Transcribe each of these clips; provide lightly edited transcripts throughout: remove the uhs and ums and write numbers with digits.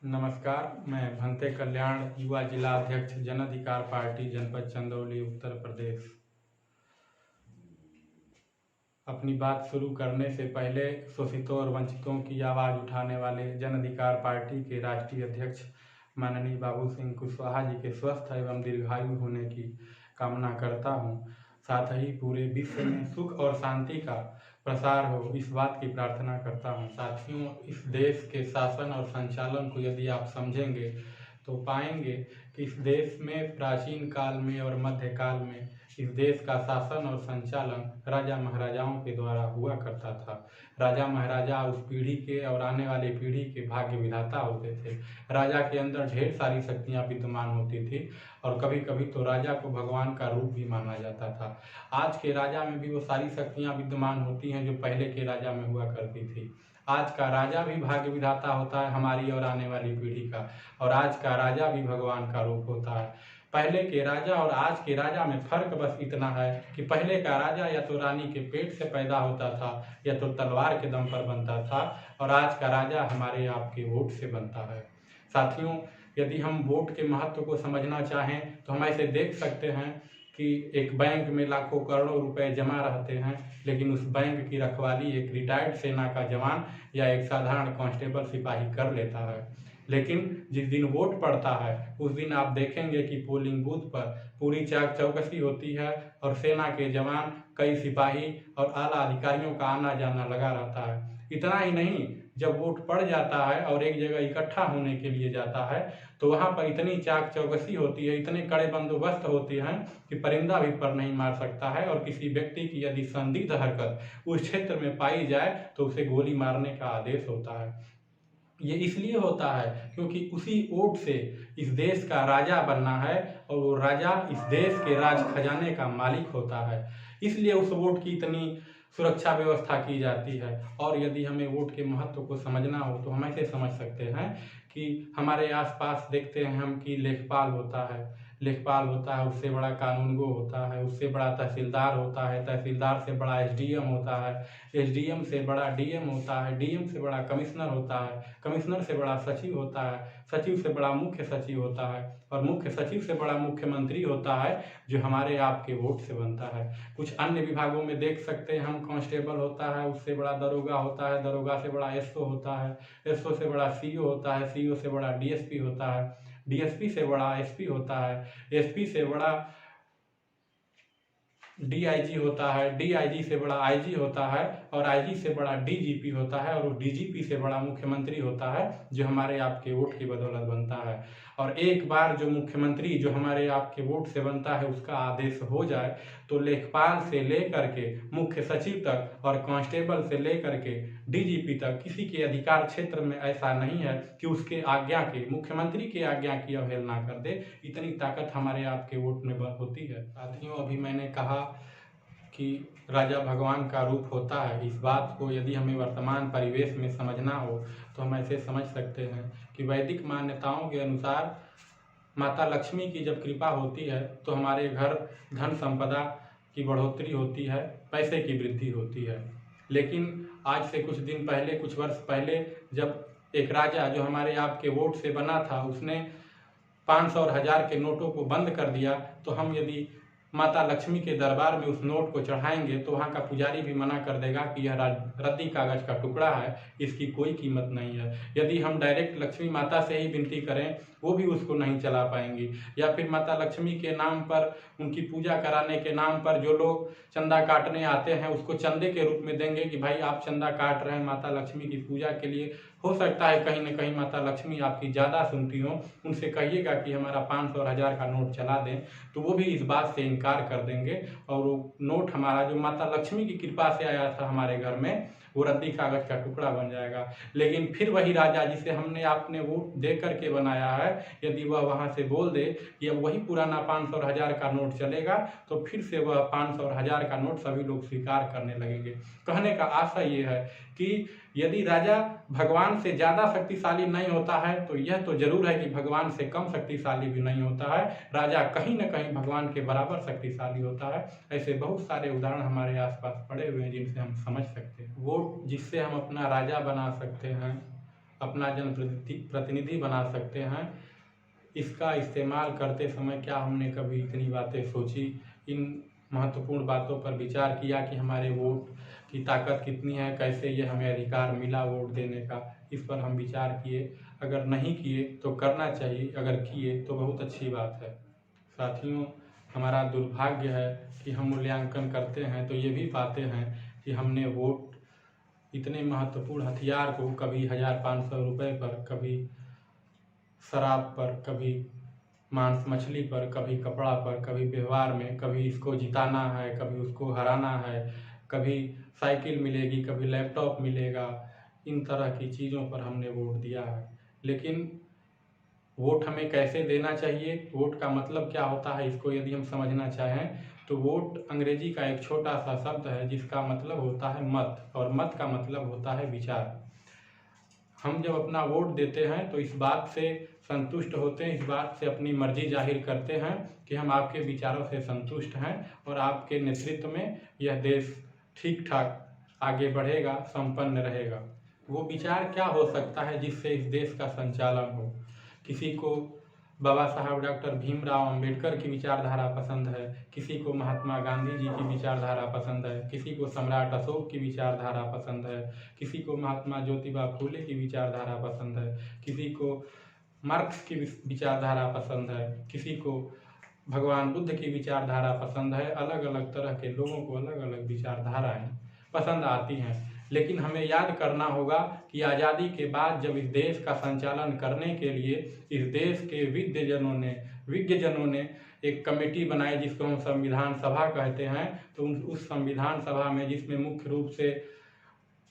नमस्कार, मैं भंते कल्याण, युवा जिला अध्यक्ष, जन अधिकार पार्टी, जनपद चंदौली, उत्तर प्रदेश। अपनी बात शुरू करने से पहले शोषितों और वंचितों की आवाज़ उठाने वाले जन अधिकार पार्टी के राष्ट्रीय अध्यक्ष माननीय बाबू सिंह कुशवाहा जी के स्वस्थ एवं दीर्घायु होने की कामना करता हूँ। साथ ही पूरे विश्व में सुख और शांति का प्रसार हो, इस बात की प्रार्थना करता हूँ। साथियों, इस देश के शासन और संचालन को यदि आप समझेंगे तो पाएंगे कि इस देश में प्राचीन काल में और मध्यकाल में इस देश का शासन और संचालन राजा महाराजाओं के द्वारा हुआ करता था। राजा महाराजा उस पीढ़ी के और आने वाली पीढ़ी के भाग्य विधाता होते थे। राजा के अंदर ढेर सारी शक्तियाँ विद्यमान होती थी और कभी कभी तो राजा को भगवान का रूप भी माना जाता था। आज के राजा में भी वो सारी शक्तियाँ विद्यमान होती हैं जो पहले के राजा में हुआ करती थी। आज का राजा भी भाग्य विधाता होता है हमारी और आने वाली पीढ़ी का, और आज का राजा भी भगवान का रूप होता है। पहले के राजा और आज के राजा में फर्क बस इतना है कि पहले का राजा या तो रानी के पेट से पैदा होता था या तो तलवार के दम पर बनता था, और आज का राजा हमारे आपके वोट से बनता है। साथियों, यदि हम वोट के महत्व को समझना चाहें तो हम ऐसे देख सकते हैं कि एक बैंक में लाखों करोड़ों रुपए जमा रहते हैं, लेकिन उस बैंक की रखवाली एक रिटायर्ड सेना का जवान या एक साधारण कांस्टेबल सिपाही कर लेता है। लेकिन जिस दिन वोट पड़ता है उस दिन आप देखेंगे कि पोलिंग बूथ पर पूरी चाक चौकसी होती है और सेना के जवान, कई सिपाही और आला अधिकारियों का आना जाना लगा रहता है। इतना ही नहीं, जब वोट पड़ जाता है और एक जगह इकट्ठा होने के लिए जाता है तो वहाँ पर इतनी चाक चौकसी होती है, इतने कड़े बंदोबस्त होते हैं कि परिंदा भी पर नहीं मार सकता है, और किसी व्यक्ति की यदि संदिग्ध हरकत उस क्षेत्र में पाई जाए तो उसे गोली मारने का आदेश होता है। ये इसलिए होता है क्योंकि उसी वोट से इस देश का राजा बनना है और वो राजा इस देश के राज खजाने का मालिक होता है। इसलिए उस वोट की इतनी सुरक्षा व्यवस्था की जाती है। और यदि हमें वोट के महत्व को समझना हो तो हम ऐसे समझ सकते हैं कि हमारे आसपास देखते हैं हम कि लेखपाल होता है, उससे बड़ा कानूनगो होता है, उससे बड़ा तहसीलदार होता है, तहसीलदार से बड़ा एसडीएम होता है, एसडीएम से बड़ा डीएम होता है, डीएम से बड़ा कमिश्नर होता है, कमिश्नर से बड़ा सचिव होता है, सचिव से बड़ा मुख्य सचिव होता है, और मुख्य सचिव से बड़ा मुख्यमंत्री होता है जो हमारे आपके वोट से बनता है। कुछ अन्य विभागों में देख सकते हैं हम, कांस्टेबल होता है, उससे बड़ा दरोगा होता है, दरोगा से बड़ा एसओ होता है, एसओ से बड़ा सीओ होता है, सीओ से बड़ा डीएसपी होता है, डीएसपी से बड़ा एसपी होता है, एसपी से बड़ा डीआईजी होता है, डीआईजी से बड़ा आईजी होता है, और आईजी से बड़ा डीजीपी होता है, और वो डीजीपी से बड़ा मुख्यमंत्री होता है जो हमारे आपके वोट की बदौलत बनता है। और एक बार जो मुख्यमंत्री जो हमारे आपके वोट से बनता है उसका आदेश हो जाए तो लेखपाल से लेकर के मुख्य सचिव तक और कांस्टेबल से लेकर के डीजीपी तक किसी के अधिकार क्षेत्र में ऐसा नहीं है कि उसके आज्ञा के, मुख्यमंत्री के आज्ञा की अवहेलना कर दे। इतनी ताकत हमारे आपके वोट में होती है। साथियों, अभी मैंने कहा कि राजा भगवान का रूप होता है। इस बात को यदि हमें वर्तमान परिवेश में समझना हो तो हम ऐसे समझ सकते हैं कि वैदिक मान्यताओं के अनुसार माता लक्ष्मी की जब कृपा होती है तो हमारे घर धन संपदा की बढ़ोतरी होती है, पैसे की वृद्धि होती है। लेकिन आज से कुछ दिन पहले, कुछ वर्ष पहले, जब एक राजा जो हमारे आपके वोट से बना था उसने 500 और 1000 के नोटों को बंद कर दिया, तो हम यदि माता लक्ष्मी के दरबार में उस नोट को चढ़ाएंगे तो वहाँ का पुजारी भी मना कर देगा कि यह रद्दी कागज का टुकड़ा है, इसकी कोई कीमत नहीं है। यदि हम डायरेक्ट लक्ष्मी माता से ही विनती करें वो भी उसको नहीं चला पाएंगी। या फिर माता लक्ष्मी के नाम पर, उनकी पूजा कराने के नाम पर जो लोग चंदा काटने आते हैं उसको चंदे के रूप में देंगे कि भाई आप चंदा काट रहे हैं माता लक्ष्मी की पूजा के लिए, हो सकता है कहीं न कहीं माता लक्ष्मी आपकी ज़्यादा सुनती हो, उनसे कहिएगा कि हमारा 500 और 1000 का नोट चला दें, तो वो भी इस बात से इनकार कर देंगे और वो नोट हमारा जो माता लक्ष्मी की कृपा से आया था हमारे घर में वो रद्दी कागज का टुकड़ा बन जाएगा। लेकिन फिर वही राजा जिसे हमने आपने वोट दे करके बनाया है, यदि वह वहाँ से बोल दे कि अब वही पुराना 500 और 1000 का नोट चलेगा, तो फिर से वह 500 और 1000 का नोट सभी लोग स्वीकार करने लगेंगे। कहने का आशय ये है कि यदि राजा भगवान से ज़्यादा शक्तिशाली नहीं होता है तो यह तो जरूर है कि भगवान से कम शक्तिशाली भी नहीं होता है। राजा कहीं न कहीं भगवान के बराबर शक्तिशाली होता है। ऐसे बहुत सारे उदाहरण हमारे आसपास पड़े हुए हैं जिनसे हम समझ सकते हैं। वोट जिससे हम अपना राजा बना सकते हैं, अपना प्रतिनिधि बना सकते हैं। इसका इस्तेमाल करते समय क्या हमने कभी इतनी बातें सोची, इन महत्वपूर्ण बातों पर विचार किया कि हमारे वोट की ताकत कितनी है, कैसे ये हमें अधिकार मिला वोट देने का, इस पर हम विचार किए। अगर नहीं किए तो करना चाहिए, अगर किए तो बहुत अच्छी बात है। साथियों, हमारा दुर्भाग्य है कि हम मूल्यांकन करते हैं तो ये भी पाते हैं कि हमने वोट इतने महत्वपूर्ण हथियार को कभी 1500 रुपये पर, कभी शराब पर, कभी मांस मछली पर, कभी कपड़ा पर, कभी व्यवहार में, कभी इसको जिताना है, कभी उसको हराना है, कभी साइकिल मिलेगी, कभी लैपटॉप मिलेगा, इन तरह की चीज़ों पर हमने वोट दिया है। लेकिन वोट हमें कैसे देना चाहिए, वोट का मतलब क्या होता है, इसको यदि हम समझना चाहें तो वोट अंग्रेजी का एक छोटा सा शब्द है जिसका मतलब होता है मत, और मत का मतलब होता है विचार। हम जब अपना वोट देते हैं तो इस बात से संतुष्ट होते हैं, इस बात से अपनी मर्जी जाहिर करते हैं कि हम आपके विचारों से संतुष्ट हैं और आपके नेतृत्व में यह देश ठीक ठाक आगे बढ़ेगा, संपन्न रहेगा। वो विचार क्या हो सकता है जिससे इस देश का संचालन हो? किसी को बाबा साहब डॉक्टर भीमराव अंबेडकर की विचारधारा पसंद है, किसी को महात्मा गांधी जी की विचारधारा पसंद है, किसी को सम्राट अशोक की विचारधारा पसंद है, किसी को महात्मा ज्योतिबा फूले की विचारधारा पसंद है, किसी को मार्क्स की विचारधारा पसंद है, किसी को भगवान बुद्ध की विचारधारा पसंद है। अलग अलग तरह के लोगों को अलग अलग विचारधाराएं पसंद आती हैं। लेकिन हमें याद करना होगा कि आज़ादी के बाद जब इस देश का संचालन करने के लिए इस देश के विज्ञजनों ने एक कमेटी बनाई जिसको हम संविधान सभा कहते हैं। तो उस संविधान सभा में, जिसमें मुख्य रूप से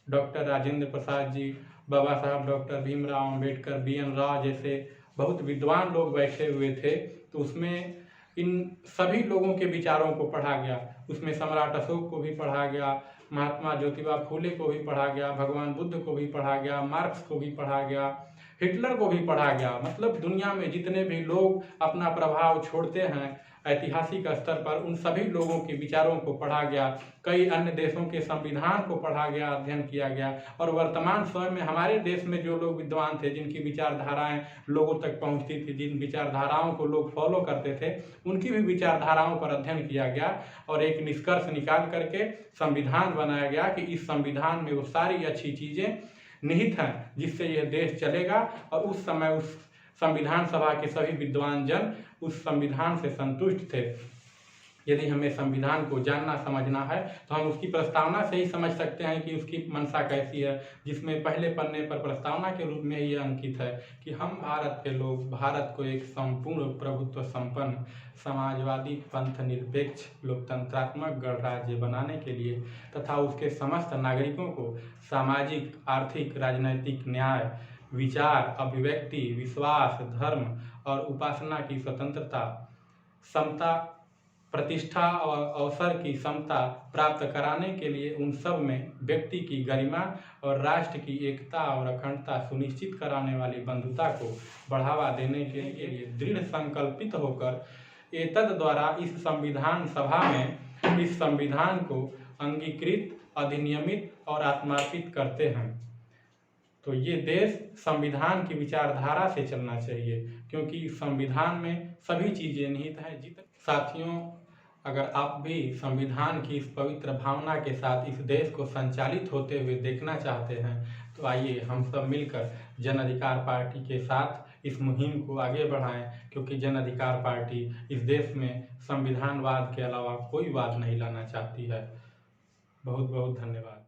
डॉक्टर राजेंद्र प्रसाद जी, बाबा साहब डॉक्टर भीमराव अंबेडकर, BN राव जैसे बहुत विद्वान लोग बैठे हुए थे, तो उसमें इन सभी लोगों के विचारों को पढ़ा गया। उसमें सम्राट अशोक को भी पढ़ा गया, महात्मा ज्योतिबा फूले को भी पढ़ा गया, भगवान बुद्ध को भी पढ़ा गया, मार्क्स को भी पढ़ा गया, हिटलर को भी पढ़ा गया। मतलब दुनिया में जितने भी लोग अपना प्रभाव छोड़ते हैं ऐतिहासिक स्तर पर, उन सभी लोगों के विचारों को पढ़ा गया। कई अन्य देशों के संविधान को पढ़ा गया, अध्ययन किया गया। और वर्तमान समय में हमारे देश में जो लोग विद्वान थे, जिनकी विचारधाराएं लोगों तक पहुंचती थी, जिन विचारधाराओं को लोग फॉलो करते थे, उनकी भी विचारधाराओं पर अध्ययन किया गया और एक निष्कर्ष निकाल करके संविधान बनाया गया कि इस संविधान में वो सारी अच्छी चीज़ें निहित हैं जिससे यह देश चलेगा। और उस समय उस संविधान सभा के सभी विद्वान जन उस संविधान से संतुष्ट थे। यदि हमें संविधान को जानना समझना है तो हम उसकी प्रस्तावना से ही समझ सकते हैं कि उसकी मंशा कैसी है, जिसमें पहले पन्ने पर प्रस्तावना के रूप में यह अंकित है कि हम भारत के लोग भारत को एक संपूर्ण प्रभुत्व संपन्न समाजवादी पंथ निरपेक्ष लोकतंत्रात्मक गणराज्य बनाने के लिए तथा उसके समस्त नागरिकों को सामाजिक, आर्थिक, राजनैतिक न्याय, विचार, अभिव्यक्ति, विश्वास, धर्म और उपासना की स्वतंत्रता, समता, प्रतिष्ठा और अवसर की समता प्राप्त कराने के लिए उन सब में व्यक्ति की गरिमा और राष्ट्र की एकता और अखंडता सुनिश्चित कराने वाली बंधुता को बढ़ावा देने के लिए दृढ़ संकल्पित होकर एतद द्वारा इस संविधान सभा में इस संविधान को अंगीकृत, अधिनियमित और आत्मार्पित करते हैं। तो ये देश संविधान की विचारधारा से चलना चाहिए, क्योंकि संविधान में सभी चीज़ें निहित हैं। साथियों, अगर आप भी संविधान की इस पवित्र भावना के साथ इस देश को संचालित होते हुए देखना चाहते हैं तो आइए हम सब मिलकर जन अधिकार पार्टी के साथ इस मुहिम को आगे बढ़ाएं, क्योंकि जन अधिकार पार्टी इस देश में संविधानवाद के अलावा कोई वाद नहीं लाना चाहती है। बहुत बहुत धन्यवाद।